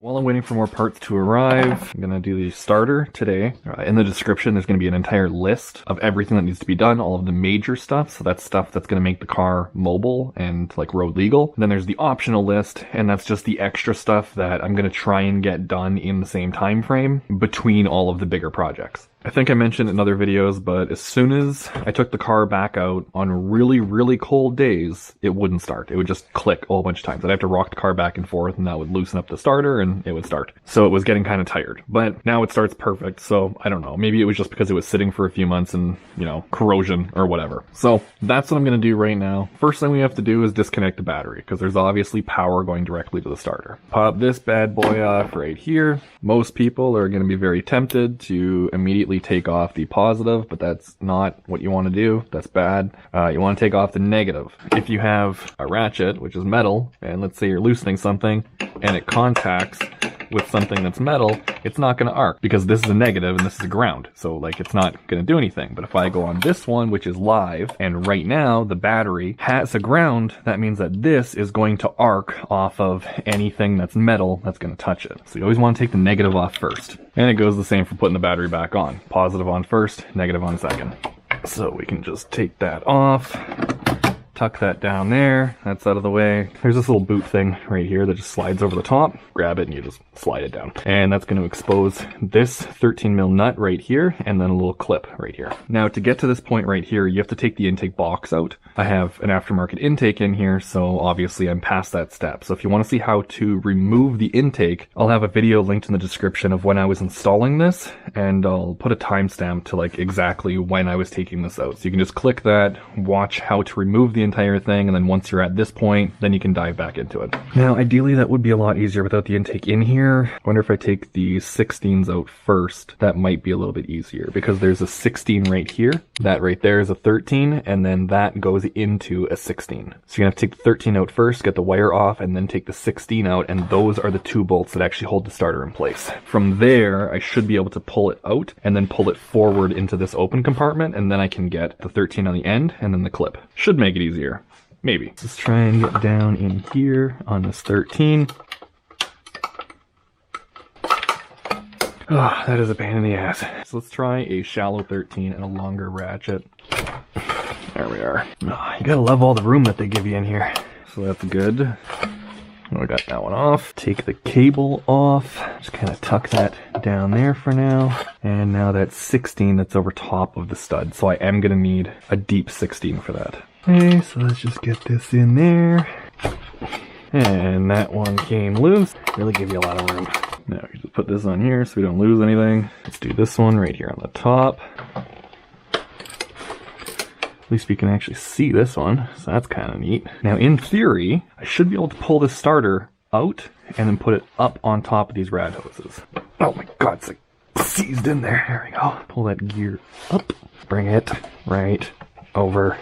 While I'm waiting for more parts to arrive, I'm going to do the starter today. In the description, there's going to be an entire list of everything that needs to be done, all of the major stuff. So that's stuff that's going to make the car mobile and like road legal. And then there's the optional list, and that's just the extra stuff that I'm going to try and get done in the same time frame between all of the bigger projects. I think I mentioned in other videos, but as soon as I took the car back out on really, really cold days, it wouldn't start. It would just click a whole bunch of times. I'd have to rock the car back and forth, and that would loosen up the starter, and it would start. So it was getting kind of tired. But now it starts perfect, so I don't know. Maybe it was just because it was sitting for a few months and, you know, corrosion or whatever. So that's what I'm going to do right now. First thing we have to do is disconnect the battery, because there's obviously power going directly to the starter. Pop this bad boy off right here. Most people are going to be very tempted to immediately take off the positive, but that's not what you want to do. That's bad. You want to take off the negative. If you have a ratchet, which is metal, and let's say you're loosening something and it contacts with something that's metal, it's not going to arc because this is a negative and this is a ground. So like it's not going to do anything. But if I go on this one, which is live, and right now the battery has a ground, that means that this is going to arc off of anything that's metal that's going to touch it. So you always want to take the negative off first. And it goes the same for putting the battery back on. Positive on first, negative on second. So we can just take that off. Tuck that down there. That's out of the way. There's this little boot thing right here that just slides over the top. Grab it and you just slide it down. And that's going to expose this 13mm nut right here and then a little clip right here. Now to get to this point right here, you have to take the intake box out. I have an aftermarket intake in here, so obviously I'm past that step. So if you want to see how to remove the intake, I'll have a video linked in the description of when I was installing this, and I'll put a timestamp to like exactly when I was taking this out. So you can just click that, watch how to remove the entire thing, and then once you're at this point, then you can dive back into it. Now, ideally that would be a lot easier without the intake in here. I wonder if I take the 16s out first, that might be a little bit easier because there's a 16 right here. That right there is a 13, and then that goes into a 16. So you're gonna have to take the 13 out first, get the wire off, and then take the 16 out, and those are the two bolts that actually hold the starter in place. From there, I should be able to pull it out and then pull it forward into this open compartment, and then I can get the 13 on the end and then the clip. Should make it easier. Maybe. Let's try and get down in here on this 13. Oh, that is a pain in the ass. So let's try a shallow 13 and a longer ratchet. There we are. Oh, you gotta love all the room that they give you in here. So that's good. I got that one off. Take the cable off. Just kind of tuck that down there for now. And now that's 16 that's over top of the stud. So I am gonna need a deep 16 for that. Okay, so let's just get this in there. And that one came loose. Really give you a lot of room. Now we just put this on here so we don't lose anything. Let's do this one right here on the top. At least we can actually see this one, so that's kind of neat. Now in theory, I should be able to pull this starter out and then put it up on top of these rad hoses. Oh my god, it's like seized in there. There we go. Pull that gear up, bring it right over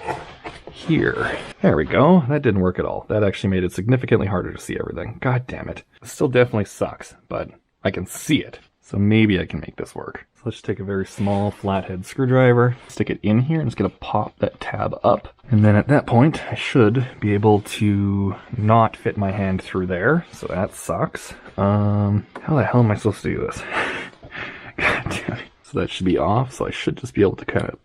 here. There we go. That didn't work at all. That actually made it significantly harder to see everything. God damn it. It still definitely sucks, but I can see it. So maybe I can make this work. So let's just take a very small flathead screwdriver, stick it in here, and just gonna pop that tab up. And then at that point, I should be able to not fit my hand through there. So that sucks. How the hell am I supposed to do this? God damn it. So that should be off, so I should just be able to kind of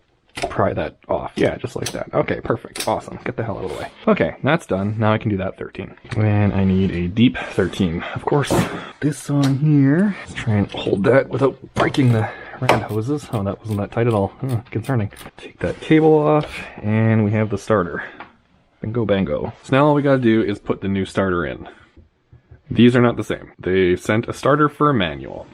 pry that off. Yeah, just like that. Okay, perfect. Awesome. Get the hell out of the way. Okay, that's done. Now I can do that 13. And I need a deep 13. Of course, this on here. Let's try and hold that without breaking the rad hoses. Oh, that wasn't that tight at all. Concerning. Take that cable off, and we have the starter. Bingo bango. So now all we gotta do is put the new starter in. These are not the same. They sent a starter for a manual.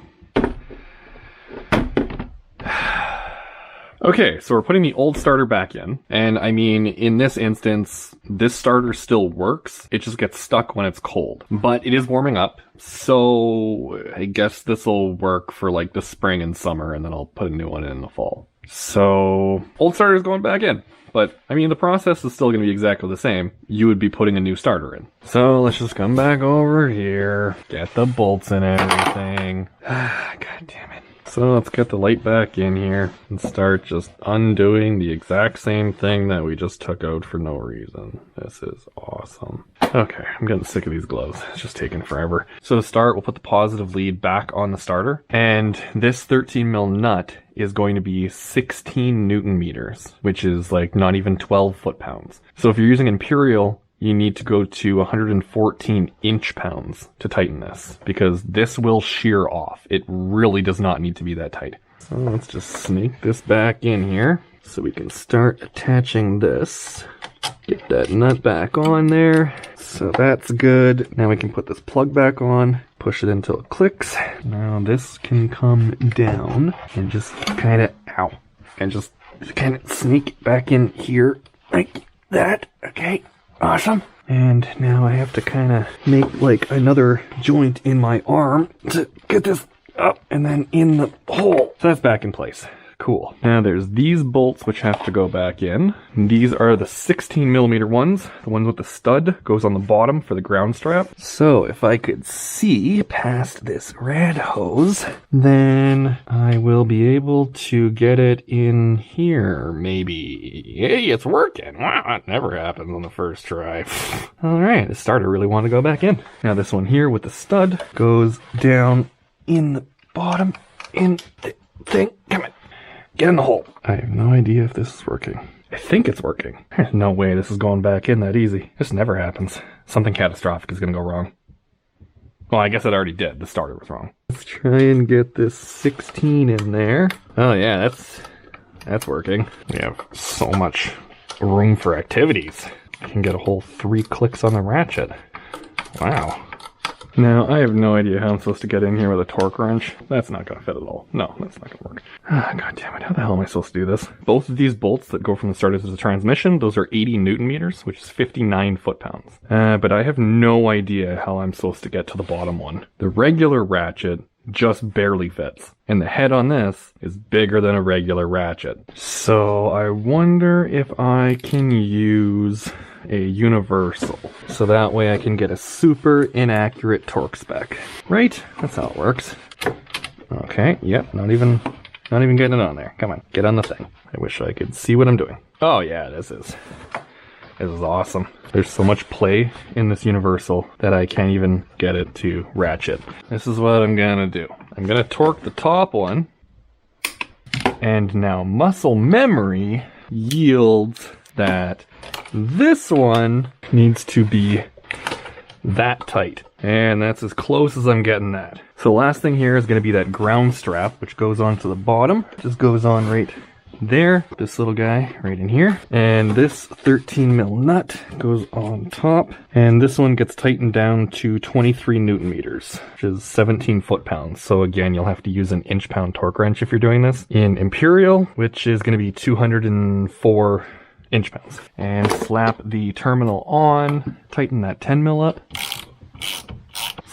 Okay, so we're putting the old starter back in, and I mean, in this instance, this starter still works, it just gets stuck when it's cold. But it is warming up, so I guess this will work for like the spring and summer, and then I'll put a new one in the fall. So, old starter is going back in, but I mean, the process is still going to be exactly the same. You would be putting a new starter in. So let's just come back over here, get the bolts and everything. God damn it. So let's get the light back in here and start just undoing the exact same thing that we just took out for no reason. This is awesome. Okay, I'm getting sick of these gloves. It's just taking forever. So to start, we'll put the positive lead back on the starter, and this 13 mil nut is going to be 16 Newton meters, which is like not even 12 foot-pounds. So if you're using Imperial, you need to go to 114 inch-pounds to tighten this, because this will shear off. It really does not need to be that tight. So let's just snake this back in here so we can start attaching this. Get that nut back on there. So that's good. Now we can put this plug back on, push it until it clicks. Now this can come down and just kind of, and just kind of sneak it back in here like that. Okay. Awesome. And now I have to kind of make like another joint in my arm to get this up and then in the hole. So that's back in place. Cool. Now there's these bolts which have to go back in. These are the 16 millimeter ones. The ones with the stud goes on the bottom for the ground strap. So if I could see past this rad hose, then I will be able to get it in here, maybe. Hey, it's working. Wow, it never happens on the first try. Alright, the starter really wanted to go back in. Now this one here with the stud goes down in the bottom in the thing. Come on. Get in the hole. I have no idea if this is working. I think it's working. There's no way this is going back in that easy. This never happens. Something catastrophic is going to go wrong. Well, I guess it already did. The starter was wrong. Let's try and get this 16 in there. Oh yeah, that's working. We have so much room for activities. I can get a whole 3 clicks on the ratchet. Wow. Now, I have no idea how I'm supposed to get in here with a torque wrench. That's not going to fit at all. No, that's not going to work. God damn it. How the hell am I supposed to do this? Both of these bolts that go from the starter to the transmission, those are 80 Newton meters, which is 59 foot-pounds. But I have no idea how I'm supposed to get to the bottom one. The regular ratchet just barely fits. And the head on this is bigger than a regular ratchet. So I wonder if I can use a universal, so that way I can get a super inaccurate torque spec. Right? That's how it works. Okay, yep, not even getting it on there. Come on, get on the thing. I wish I could see what I'm doing. Oh yeah, this is awesome. There's so much play in this universal that I can't even get it to ratchet. This is what I'm gonna do. I'm gonna torque the top one, and now muscle memory yields that this one needs to be that tight. And that's as close as I'm getting that. So the last thing here is going to be that ground strap, which goes onto the bottom. Just goes on right there. This little guy right in here. And this 13 mil nut goes on top. And this one gets tightened down to 23 Newton meters, which is 17 foot-pounds. So again, you'll have to use an inch-pound torque wrench if you're doing this. In Imperial, which is going to be 204 inch-pounds. And slap the terminal on, tighten that 10 mil up.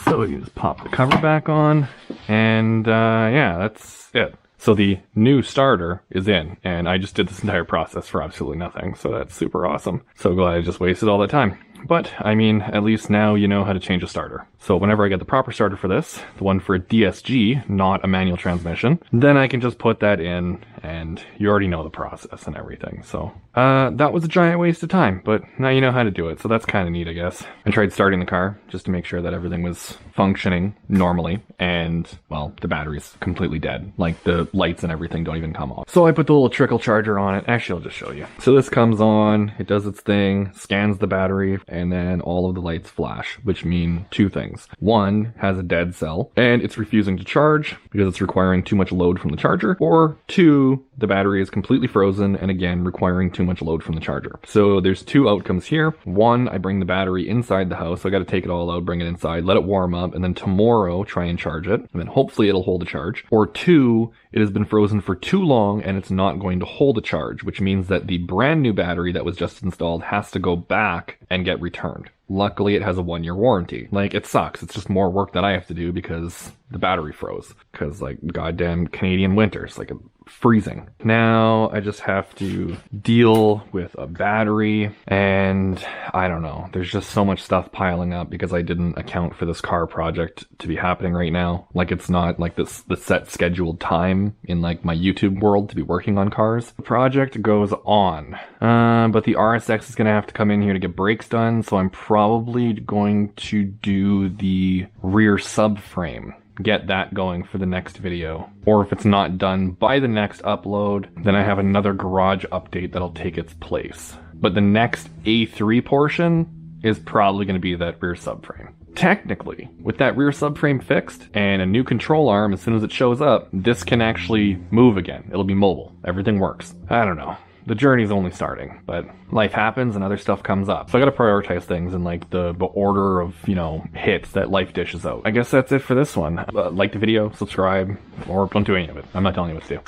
So you just pop the cover back on, and yeah, that's it. So the new starter is in, and I just did this entire process for absolutely nothing, so that's super awesome. So glad I just wasted all that time. But, I mean, at least now you know how to change a starter. So whenever I get the proper starter for this, the one for a DSG, not a manual transmission, then I can just put that in, and you already know the process and everything. So, that was a giant waste of time, but now you know how to do it, so that's kind of neat, I guess. I tried starting the car, just to make sure that everything was functioning normally, and, well, the battery's completely dead. Like, the lights and everything don't even come on. So I put the little trickle charger on it. Actually, I'll just show you. So this comes on, it does its thing, scans the battery, and then all of the lights flash, which mean 2 things. One, has a dead cell, and it's refusing to charge because it's requiring too much load from the charger, or 2, the battery is completely frozen and again requiring too much load from the charger. So there's 2 outcomes here. One, I bring the battery inside the house, so I got to take it all out, bring it inside, let it warm up, and then tomorrow try and charge it, and then hopefully it'll hold a charge. Or 2, it has been frozen for too long and it's not going to hold a charge, which means that the brand new battery that was just installed has to go back and get returned. Luckily, it has a 1-year warranty. Like, it sucks. It's just more work that I have to do because the battery froze. Because, like, goddamn Canadian winters. Like, it freezing. Now I just have to deal with a battery, and I don't know. There's just so much stuff piling up because I didn't account for this car project to be happening right now. Like, it's not like the set scheduled time in like my YouTube world to be working on cars. The project goes on, but the RSX is gonna have to come in here to get brakes done, so I'm probably going to do the rear subframe, get that going for the next video. Or if it's not done by the next upload, then I have another garage update that'll take its place. But the next A3 portion is probably going to be that rear subframe. Technically, with that rear subframe fixed and a new control arm, as soon as it shows up, this can actually move again. It'll be mobile. Everything works. I don't know. The journey's only starting, but life happens and other stuff comes up. So I gotta prioritize things in like the order of, you know, hits that life dishes out. I guess that's it for this one. Like the video, subscribe, or don't do any of it. I'm not telling you what to do.